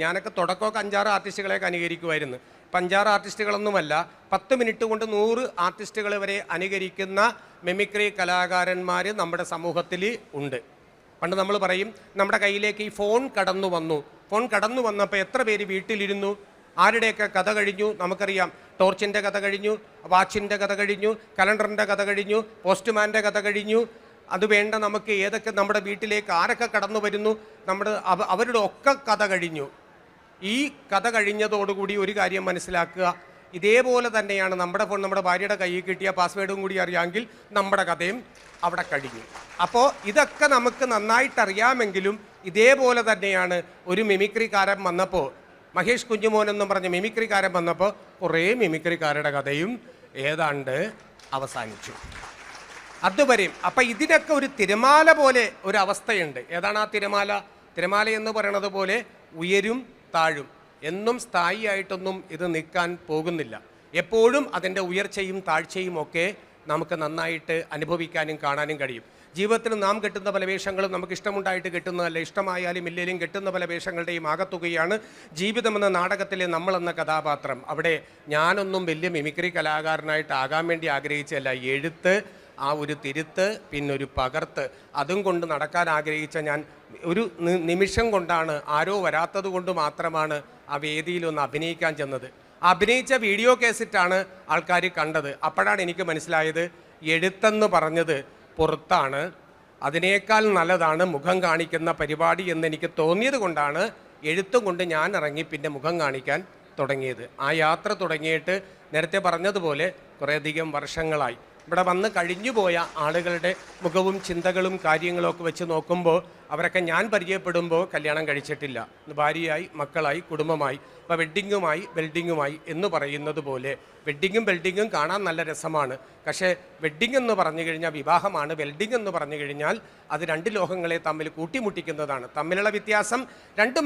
ഞാനൊക്കെ തുടക്കമൊക്കെ 5-6 ആർട്ടിസ്റ്റുകളെയൊക്കെ അനുകരിക്കുമായിരുന്നു. ഇപ്പം 5-6 ആർട്ടിസ്റ്റുകളൊന്നുമല്ല, 10 മിനിറ്റ് കൊണ്ട് 100 ആർട്ടിസ്റ്റുകൾ വരെ അനുകരിക്കുന്ന മിമിക്രി കലാകാരന്മാർ നമ്മുടെ സമൂഹത്തിൽ ഉണ്ട്. പണ്ട് നമ്മൾ പറയും, നമ്മുടെ കയ്യിലേക്ക് ഈ ഫോൺ കടന്നു വന്നപ്പോൾ എത്ര പേര് വീട്ടിലിരുന്നു, ആരുടെയൊക്കെ കഥ കഴിഞ്ഞു നമുക്കറിയാം. ടോർച്ചിൻ്റെ കഥ കഴിഞ്ഞു, വാച്ചിൻ്റെ കഥ കഴിഞ്ഞു, കലണ്ടറിൻ്റെ കഥ കഴിഞ്ഞു, പോസ്റ്റ്മാൻ്റെ കഥ കഴിഞ്ഞു. അത് വേണ്ട, നമുക്ക് ഏതൊക്കെ നമ്മുടെ വീട്ടിലേക്ക് ആരൊക്കെ കടന്നു വരുന്നു, അവരുടെ ഒക്കെ കഥ കഴിഞ്ഞു. ഈ കഥ കഴിഞ്ഞതോടുകൂടി ഒരു കാര്യം മനസ്സിലാക്കുക, ഇതേപോലെ തന്നെയാണ് നമ്മുടെ ഫോൺ നമ്മുടെ ഭാര്യയുടെ കയ്യിൽ കിട്ടിയ പാസ്വേഡും കൂടി അറിയാമെങ്കിൽ നമ്മുടെ കഥയും അവിടെ കഴിഞ്ഞു. അപ്പോൾ ഇതൊക്കെ നമുക്ക് നന്നായിട്ടറിയാമെങ്കിലും ഇതേപോലെ തന്നെയാണ് ഒരു മിമിക്രിക്കാരൻ വന്നപ്പോൾ, മഹേഷ് കുഞ്ഞുമോൻ എന്നും പറഞ്ഞ മിമിക്രിക്കാരൻ വന്നപ്പോൾ കുറേ മിമിക്രിക്കാരുടെ കഥയും ഏതാണ്ട് അവസാനിച്ചു. അതുവരെയും അപ്പം ഇതിനൊക്കെ ഒരു തിരമാല പോലെ ഒരു അവസ്ഥയുണ്ട്. ഏതാണ് ആ തിരമാല? തിരമാല എന്ന് പറയണത് പോലെ ഉയരും താഴും, എന്നും സ്ഥായിയായിട്ടൊന്നും ഇത് നിൽക്കാൻ പോകുന്നില്ല. എപ്പോഴും അതിൻ്റെ ഉയർച്ചയും താഴ്ചയും ഒക്കെ നമുക്ക് നന്നായിട്ട് അനുഭവിക്കാനും കാണാനും കഴിയും. ജീവിതത്തിൽ നാം കെട്ടുന്ന പല വേഷങ്ങളും നമുക്ക് ഇഷ്ടമുണ്ടായിട്ട് കെട്ടുന്നതല്ല, ഇഷ്ടമായാലും ഇല്ലെങ്കിലും കെട്ടുന്ന പല വേഷങ്ങളുടെയും ആകത്തുകയാണ് ജീവിതമെന്ന നാടകത്തിലെ നമ്മളെന്ന കഥാപാത്രം. അവിടെ ഞാനൊന്നും വലിയ മിമിക്രി കലാകാരനായിട്ടാകാൻ വേണ്ടി ആഗ്രഹിച്ചല്ല. എഴുത്ത്, ആ ഒരു തിരുത്ത്, പിന്നൊരു പകർത്ത്, അതും കൊണ്ട് നടക്കാൻ ആഗ്രഹിച്ച ഞാൻ ഒരു നിമിഷം കൊണ്ടാണ്, ആരോ വരാത്തത് കൊണ്ട് മാത്രമാണ് ആ വേദിയിലൊന്ന് അഭിനയിക്കാൻ ചെന്നത്. അഭിനയിച്ച വീഡിയോ കേസറ്റാണ് ആൾക്കാർ കണ്ടത്. അപ്പോഴാണ് എനിക്ക് മനസ്സിലായത്, എഴുത്തെന്ന് പറഞ്ഞത് പുറത്താണ്, അതിനേക്കാൾ നല്ലതാണ് മുഖം കാണിക്കുന്ന പരിപാടി എന്നെനിക്ക് തോന്നിയത് കൊണ്ടാണ് എഴുത്തും കൊണ്ട് ഞാൻ ഇറങ്ങി പിന്നെ മുഖം കാണിക്കാൻ തുടങ്ങിയത്. ആ യാത്ര തുടങ്ങിയിട്ട് നേരത്തെ പറഞ്ഞതുപോലെ കുറേയധികം വർഷങ്ങളായി. ഇവിടെ വന്ന് കഴിഞ്ഞുപോയ ആളുകളുടെ മുഖവും ചിന്തകളും കാര്യങ്ങളൊക്കെ വെച്ച് നോക്കുമ്പോൾ അവരൊക്കെ ഞാൻ പരിചയപ്പെടുമ്പോൾ കല്യാണം കഴിച്ചിട്ടില്ല, ഭാര്യയായി, മക്കളായി, കുടുംബമായി. അപ്പോൾ വെൽഡിങ്ങുമായി എന്ന് പറയുന്നത് പോലെ വെൽഡിങ്ങും കാണാൻ നല്ല രസമാണ്. പക്ഷേ വെഡ്ഡിങ് എന്ന് പറഞ്ഞു കഴിഞ്ഞാൽ വിവാഹമാണ്, വെൽഡിങ് എന്ന് പറഞ്ഞു കഴിഞ്ഞാൽ അത് 2 ലോഹങ്ങളെ തമ്മിൽ കൂട്ടിമുട്ടിക്കുന്നതാണ്. തമ്മിലുള്ള വ്യത്യാസം, 2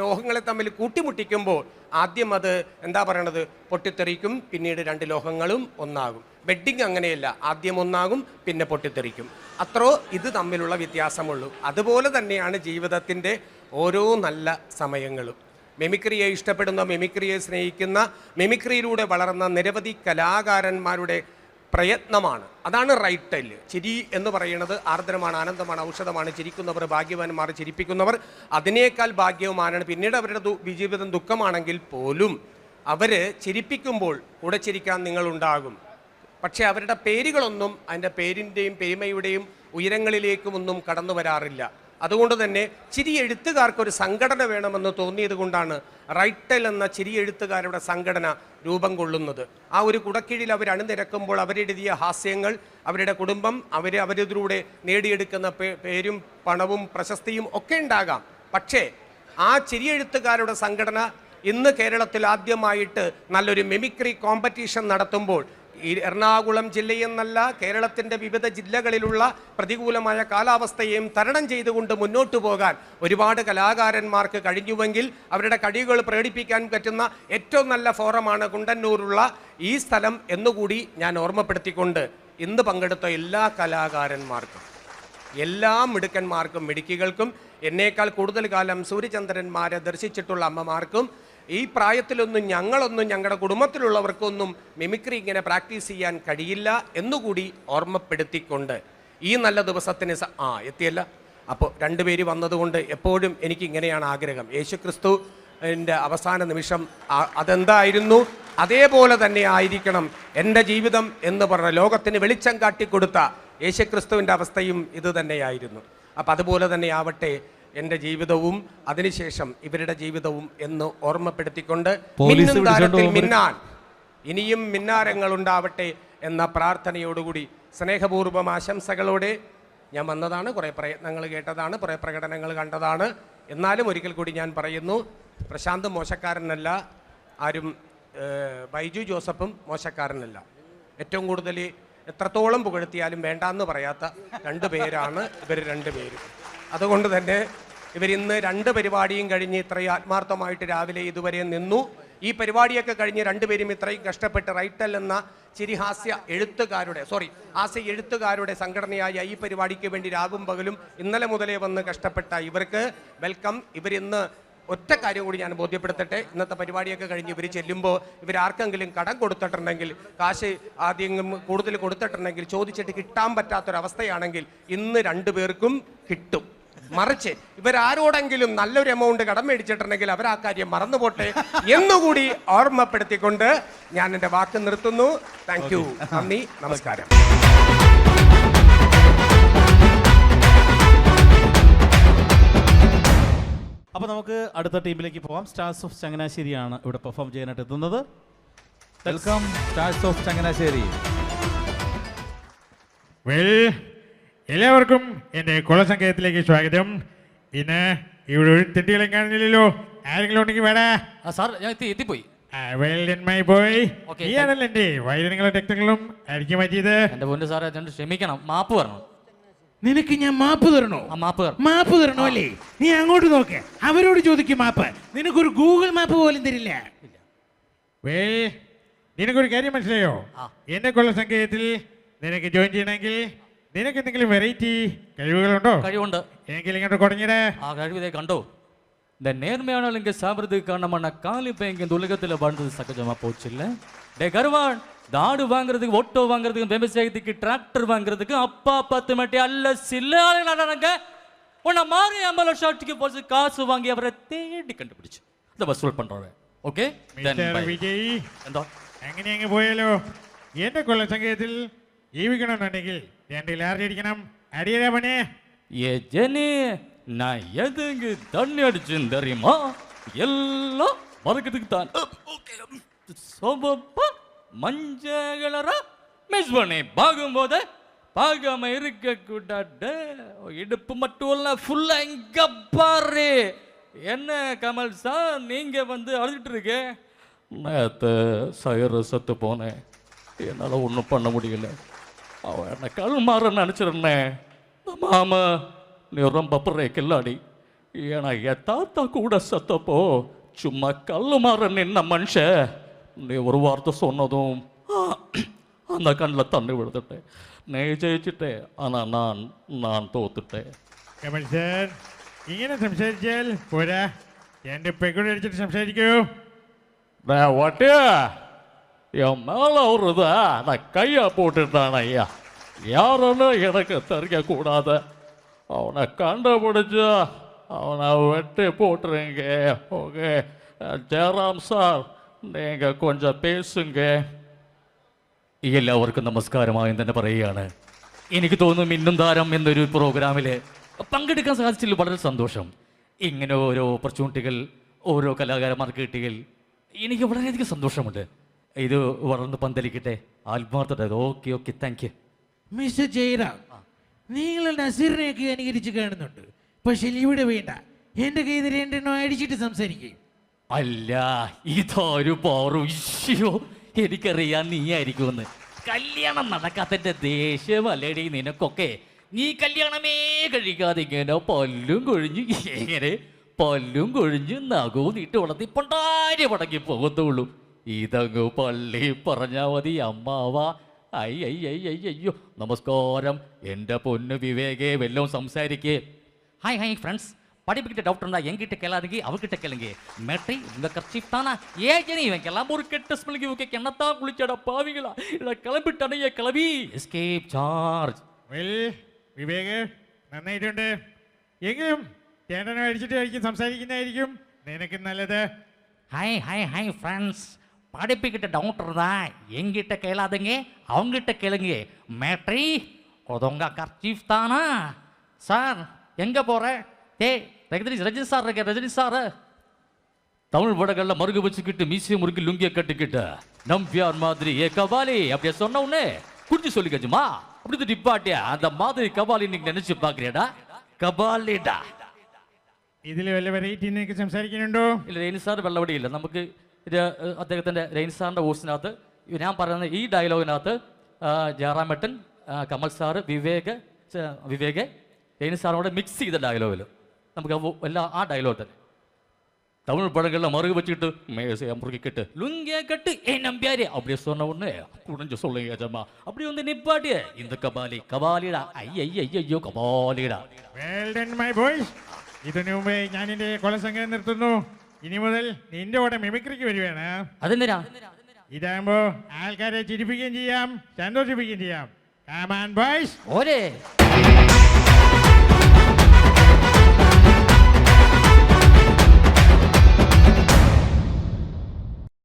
ലോഹങ്ങളെ തമ്മിൽ കൂട്ടിമുട്ടിക്കുമ്പോൾ ആദ്യം അത് എന്താ പറയണത്, പൊട്ടിത്തെറിക്കും, പിന്നീട് 2 ലോഹങ്ങളും ഒന്നാകും. വെഡ്ഡിങ് അങ്ങനെയല്ല, ആദ്യം ഒന്നാകും പിന്നെ പൊട്ടിത്തെറിക്കും. അത്രോ ഇത് തമ്മിലുള്ള വ്യത്യാസമുള്ളൂ. അതുപോലെ തന്നെയാണ് ജീവിതത്തിൻ്റെ ഓരോ നല്ല സമയങ്ങളും. മിമിക്രിയെ ഇഷ്ടപ്പെടുന്ന, മിമിക്രിയെ സ്നേഹിക്കുന്ന, മിമിക്രിയിലൂടെ വളർന്ന നിരവധി കലാകാരന്മാരുടെ പ്രയത്നമാണ്. അതാണ് റൈറ്റ് ടെൽ. ചിരി എന്ന് പറയുന്നത് ആർദ്രമാണ്, ആനന്ദമാണ്, ഔഷധമാണ്. ചിരിക്കുന്നവർ ഭാഗ്യവാന്മാർ, ചിരിപ്പിക്കുന്നവർ അതിനേക്കാൾ ഭാഗ്യവുമാണ്. പിന്നീട് അവരുടെ ജീവിതം ദുഃഖമാണെങ്കിൽ പോലും അവർ ചിരിപ്പിക്കുമ്പോൾ കൂടെ ചിരിക്കാൻ നിങ്ങളുണ്ടാകും. പക്ഷേ അവരുടെ പേരുകളൊന്നും അതിൻ്റെ പേരിൻ്റെയും പെരുമയുടെയും ഉയരങ്ങളിലേക്കുമൊന്നും കടന്നു വരാറില്ല. അതുകൊണ്ട് തന്നെ ചിരി എഴുത്തുകാർക്കൊരു സംഘടന വേണമെന്ന് തോന്നിയത് കൊണ്ടാണ് റൈറ്റ് ടെൽ എന്ന ചിരി എഴുത്തുകാരുടെ സംഘടന രൂപം കൊള്ളുന്നത്. ആ ഒരു കുടക്കീഴിൽ അവർ അണിനിരക്കുമ്പോൾ അവരെഴുതിയ ഹാസ്യങ്ങൾ, അവരുടെ കുടുംബം, അവരിതിലൂടെ നേടിയെടുക്കുന്ന പേരും പണവും പ്രശസ്തിയും ഒക്കെ ഉണ്ടാകാം. പക്ഷേ ആ ചിരി എഴുത്തുകാരുടെ സംഘടന ഇന്ന് കേരളത്തിൽ ആദ്യമായിട്ട് നല്ലൊരു മിമിക്രി കോമ്പറ്റീഷൻ നടത്തുമ്പോൾ ഈ എറണാകുളം ജില്ലയെന്നല്ല, കേരളത്തിൻ്റെ വിവിധ ജില്ലകളിലുള്ള പ്രതികൂലമായ കാലാവസ്ഥയെയും തരണം ചെയ്തുകൊണ്ട് മുന്നോട്ട് പോകാൻ ഒരുപാട് കലാകാരന്മാർക്ക് കഴിഞ്ഞുവെങ്കിൽ അവരുടെ കഴിവുകൾ പ്രകടിപ്പിക്കാൻ പറ്റുന്ന ഏറ്റവും നല്ല ഫോറമാണ് കുണ്ടന്നൂരുള്ള ഈ സ്ഥലം എന്നുകൂടി ഞാൻ ഓർമ്മപ്പെടുത്തിക്കൊണ്ട് ഇന്ന് പങ്കെടുത്ത എല്ലാ കലാകാരന്മാർക്കും, എല്ലാ മിടുക്കന്മാർക്കും, മിടുക്കികൾക്കും, എന്നേക്കാൾ കൂടുതൽ കാലം സൂര്യചന്ദ്രന്മാരെ ദർശിച്ചിട്ടുള്ള അമ്മമാർക്കും, ഈ പ്രായത്തിലൊന്നും ഞങ്ങളുടെ കുടുംബത്തിലുള്ളവർക്കൊന്നും മിമിക്രി ഇങ്ങനെ പ്രാക്ടീസ് ചെയ്യാൻ കഴിയില്ല എന്നുകൂടി ഓർമ്മപ്പെടുത്തിക്കൊണ്ട് ഈ നല്ല ദിവസത്തിന് എത്തിയല്ല. അപ്പോൾ 2 പേര് വന്നതുകൊണ്ട് എപ്പോഴും എനിക്ക് ഇങ്ങനെയാണ് ആഗ്രഹം. യേശുക്രിസ്തുവിൻ്റെ അവസാന നിമിഷം അതെന്തായിരുന്നു, അതേപോലെ തന്നെ ആയിരിക്കണം എൻ്റെ ജീവിതം എന്ന് പറഞ്ഞ ലോകത്തിന് വെളിച്ചം കാട്ടിക്കൊടുത്ത യേശുക്രിസ്തുവിൻ്റെ അവസ്ഥയും ഇത് തന്നെയായിരുന്നു. അപ്പം അതുപോലെ തന്നെ ആവട്ടെ എൻ്റെ ജീവിതവും അതിനുശേഷം ഇവരുടെ ജീവിതവും എന്ന് ഓർമ്മപ്പെടുത്തിക്കൊണ്ട് മിന്നാൻ ഇനിയും മിന്നാരങ്ങൾ ഉണ്ടാവട്ടെ എന്ന പ്രാർത്ഥനയോടുകൂടി സ്നേഹപൂർവ്വം ആശംസകളോടെ ഞാൻ വന്നതാണ്. കുറേ പ്രയത്നങ്ങൾ കേട്ടതാണ്, കുറേ പ്രകടനങ്ങൾ കണ്ടതാണ്. എന്നാലും ഒരിക്കൽ കൂടി ഞാൻ പറയുന്നു, പ്രശാന്ത് മോശക്കാരനല്ല, ആരും ബൈജു ജോസഫും മോശക്കാരനല്ല. ഏറ്റവും കൂടുതൽ എത്രത്തോളം പുകഴ്ത്തിയാലും വേണ്ടാന്ന് പറയാത്ത 2 പേരാണ് ഇവർ 2 പേരും. അതുകൊണ്ട് തന്നെ ഇവരിന്ന് 2 പരിപാടിയും കഴിഞ്ഞ് ഇത്രയും ആത്മാർത്ഥമായിട്ട് രാവിലെ ഇതുവരെ നിന്നു. ഈ പരിപാടിയൊക്കെ കഴിഞ്ഞ് 2 പേരും ഇത്രയും കഷ്ടപ്പെട്ട് റൈറ്റ് ടെൽ എന്ന ചിരിഹാസ്യ എഴുത്തുകാരുടെ സംഘടനയായ ഈ പരിപാടിക്ക് വേണ്ടി രാവും പകലും ഇന്നലെ മുതലേ വന്ന് കഷ്ടപ്പെട്ട ഇവർക്ക് വെൽക്കം. ഇവരിന്ന് ഒറ്റ കാര്യം കൂടി ഞാൻ ബോധ്യപ്പെടുത്തട്ടെ. ഇന്നത്തെ പരിപാടിയൊക്കെ കഴിഞ്ഞ് ഇവർ ചെല്ലുമ്പോൾ ഇവരാർക്കെങ്കിലും കടം കൊടുത്തിട്ടുണ്ടെങ്കിൽ, കാശ് ആദ്യം കൂടുതൽ കൊടുത്തിട്ടുണ്ടെങ്കിൽ ചോദിച്ചിട്ട് കിട്ടാൻ പറ്റാത്തൊരവസ്ഥയാണെങ്കിൽ ഇന്ന് 2 പേർക്കും കിട്ടും. മറിച്ച് ഇവരാരോടെങ്കിലും നല്ലൊരു എമൗണ്ട് കടം മേടിച്ചിട്ടുണ്ടെങ്കിൽ അവർ ആ കാര്യം മറന്നുപോട്ടെ എന്നുകൂടി ഓർമ്മപ്പെടുത്തിക്കൊണ്ട് ഞാൻ എൻ്റെ വാക്ക് നിർത്തുന്നു. Thank you. നന്ദി, നമസ്കാരം. അപ്പോൾ നമുക്ക് അടുത്ത ടീമിലേക്ക് പോകാം. സ്റ്റാർസ് ഓഫ് ചങ്ങനാശ്ശേരിയാണ് ഇവിടെ പെർഫോം ചെയ്യാനായിട്ട് എത്തുന്നത്. Welcome stars of Changanassery. എല്ലാവർക്കും എൻ്റെ കുളസംഗീതത്തിലേക്ക് സ്വാഗതം. ഇന്ന് ഇവിടെ ഒരു തെറ്റുകളും കാണുന്നില്ലല്ലോ. ആരെങ്കിലും ഉണ്ടെങ്കിൽ വേടാ. സാർ ഞാൻ എത്തിപ്പോയി. ഈയാണല്ലോ എൻ്റെ വൈദ്യുതികളും ടെക്നിക്കലും അടിച്ചു മാറ്റിയത്. എന്റെ പൊന്നു സാറേ ക്ഷമിക്കണം, മാപ്പ് പറഞ്ഞു. നിനക്ക് ഞാൻ മാപ്പ് തരണോ? മാപ്പ് തരണോ അല്ലേ? നീ അങ്ങോട്ട് നോക്ക്, അവരോട് ചോദിക്കും മാപ്പ്. നിനക്കൊരു ഗൂഗിൾ മാപ്പ് പോലും തരില്ല. നിനക്കൊരു കാര്യം മനസ്സിലായോ? എന്നെ കൊള്ള സംഗീതത്തിൽ നിനക്ക് ജോയിൻ ചെയ്യണമെങ്കിൽ നിനക്ക് എന്തെങ്കിലും വെറൈറ്റി കഴിവുകളുണ്ടോ? കഴിവുണ്ട്. എങ്കിൽ ഇങ്ങോട്ട് കുടഞ്ഞിടേ. ആ കഴിവിതേ കണ്ടോ. இந்த நேர்மையானவங்க சாப்பிட்றதுக்கான நம்ம காலி பையங்க இந்த உலகத்தில் வாழ்ந்தது சகஜமா போச்சு இல்லை? டே கருவான், தாடு வாங்குறதுக்கு, ஓட்டோ வாங்குறதுக்கு, விவசாயத்துக்கு, டிராக்டர் வாங்குறதுக்கு அப்பா 10 மட்டி அல்ல சில்லாங்க உன்னை மாறி அம்மல ஷாட்டுக்கு போச்சு காசு வாங்கி அவரை தேடி கண்டுபிடிச்சு இந்த வசூல் பண்றவன். ஓகே വിജയ്, അങ്ങനെ അങ്ങ് പോയാലോ? എന്റെ കൊള്ള സംഗീതത്തിൽ ജീവിക്കണമെന്നുണ്ടെങ്കിൽ 2 ലാർജ് അടിക്കണം. അടിയതാ പണേ. ஏ ஜெனி, நான் எதுங்க தண்ணி அடிச்சுன்னு தெரியுமா? எல்லாம் மறக்கிறதுக்கு தான். மஞ்சள் கலரா மிஸ் பண்ணி பார்க்கும்போது பார்க்காம இருக்க கூடாது. இடுப்பு மட்டும் இல்ல, ஃபுல்லா இங்க பாரு. என்ன கமல் சார் நீங்க வந்து அழுதுட்டு இருக்க? நேற்று சயர சத்து போனேன், என்னால் ஒன்றும் பண்ண முடியல. அவன் என்னை கல் மாற நினச்சிருந்தேன். மாமா நீ ரொம்ப பெரிய கில்லாடி. ஏன்னா என் தாத்தா கூட சத்தப்போ சும்மா கல் மாற நின்ன மனுஷன் நீ ஒரு வார்த்தை சொன்னதும் அந்த கண்ணில் தண்ணி விழுந்துட்டேன். நீ ஜெயிச்சிட்டே, ஆனால் நான் தோத்துட்டேன். കമൽ സാർ, ഇങ്ങനെ സംസാരിച്ചാൽ പോരാ. 2 പെഗ്ഗുകൾ അടിച്ചിട്ട് സംസാരിക്കൂ. ஒட்டியா என் மேலே வருதா நான் கையை போட்டுட்டான் ஐயா. யாருன்னு எனக்கு தெரியக்கூடாது. அவனை கண்டுபிடிச்சா அவனை வெட்டி போட்டுருங்க. ஓகே ஜெயராம் சார், நீங்கள் கொஞ்சம் പേശുങ്ക. എല്ലാവർക്കും നമസ്കാരമായി തന്നെ പറയുകയാണ്. എനിക്ക് തോന്നുന്നു മിന്നും താരം എന്നൊരു പ്രോഗ്രാമിൽ പങ്കെടുക്കാൻ സാധിച്ചതിൽ വളരെ സന്തോഷം. ഇങ്ങനെ ഓരോ ഓപ്പർച്യൂണിറ്റികൾ ഓരോ കലാകാരന്മാർക്ക് കിട്ടിയതിൽ എനിക്ക് വളരെയധികം സന്തോഷമുണ്ട്. ഇത് വളർന്ന് പന്തലിക്കട്ടെ. ആത്മാർത്ഥത. Okay okay, thank you. Mister Jayaram, നിങ്ങൾ നസീറിനെയൊക്കെ അനുകരിച്ച് കാണുന്നുണ്ട്. പക്ഷെ ഇവിടെ വേണ്ട. എൻ്റെ കയ്യിൽ 2 എണ്ണം അടിച്ചിട്ട് സംസാരിക്കും. അല്ല, ഇതൊരു പോറു ഇഷ്യോ. എനിക്കറിയാം നീ ആയിരിക്കുമെന്ന്. കല്യാണം നടക്കാത്തതിന്റെ ദേഷ്യമല്ലേടി നിനക്കൊക്കെ? നീ കല്യാണമേ കഴിക്കാതെ ഇങ്ങനെ പല്ലും കൊഴിഞ്ഞ് നഖവും നീട്ട് വളർത്തി പണ്ടാരി പടങ്ങി പോകത്തുള്ളൂ. ഇതങ്ങ് പള്ളി പറഞ്ഞാൽ മതി. അമ്മാവ അയ്യോ നമസ്കാരം. എൻ്റെ പൊന്നു വിവേകേ, വെല്ലം സംസാരിക്കേ. ஹாய் ஃப்ரெண்ட்ஸ், படிப்புக்கிட்ட டவுட் இருந்தால் எங்கிட்ட கேளாதீங்க, அவர்கிட்ட கேளுங்க. மேட்ரி உங்கள் கர்ச்சீஃப் தானா? ஏஜனி இவங்கெல்லாம் ஒரு கெட்ட ஸ்மெல்லுக்கு இவங்க என்னத்தான் குளிச்சடா பாவிங்களா. இல்லை கிளம்பிட்டானைய கிளம்பி എസ്കേപ്പ് ചാർജ്. വിവേക്, നന്നായിട്ടുണ്ട്. എങ്കിലും 2 എണ്ണം അടിച്ചിട്ട് സംസാരിക്കുന്നതായിരിക്കും നിനക്ക് നല്ലത്. ஹாய் ஃப்ரெண்ட்ஸ், படிப்புக்கிட்ட டவுட் இருந்தா எங்கிட்ட கேளாதீங்க, அவங்ககிட்ட கேளுங்க. மேட்ரி உங்க கர்ச்சீஃப் தானா? சார் எங்கே போகிற? ரஜினி சார் இருக்க. ரஜினி சார் தமிழ் படங்களில் மருகு வச்சுக்கிட்டு மீசிய முறுக்கு லுங்கிய கட்டிக்கிட்ட நம்பியார் மாதிரி ஏ கபாலி அப்படியே சொன்ன உடனே குறிச்சு சொல்லிக்கச்சுமா அப்படி டிப்பாட்டியா அந்த மாதிரி கபாலி நீங்க நினைச்சு பாக்குறியாடா? കബാലിഡ. ഇതിൽ വല്ല വെറൈറ്റി നിങ്ങൾക്ക് സംസാരിക്കുന്നുണ്ടോ? ഇല്ല, രൈനി സാർ വെള്ളവടിയില്ല. നമുക്ക് അദ്ദേഹത്തിൻ്റെ രൈനി സാറിൻ്റെ വോയിസിനകത്ത് ഞാൻ പറയുന്ന ഈ ഡയലോഗിനകത്ത് ജയറാമേട്ടൻ, കമൽ സാറ്, വിവേക് രൈനി സാറിനോട് മിക്സ് ചെയ്ത ഡയലോഗിൽ നമുക്ക് എല്ലാ ആ ഡയലോഗ് തന്നെ தமிழ் படங்களில் மறுகு வச்சுக்கிட்டு மேசையை முறுக்கிக்கிட்டு லுங்கிய கட்டு ஏ நம்பியாரு அப்படியே சொன்ன உடனே புரிஞ்சு சொல்லுங்க ஜம்மா அப்படி வந்து நிப்பாட்டிய இந்த கபாலிடா ஐயோ கபாலிடா. Well done, my boys. ഇതിനു മുമ്പേ ഞാൻ എൻ്റെ കൊലസംഗീതം നിർത്തുന്നു. ഇനി മുതൽ നിന്റെ കൂടെ മിമിക്രിക്ക് വരുവാണ്. അതെന്തിനാ? ഇതാകുമ്പോ ആൾക്കാരെ ചിരിപ്പിക്കുകയും ചെയ്യാം, സന്തോഷിപ്പിക്കുകയും ചെയ്യാം. Come on, boys. ഓരേ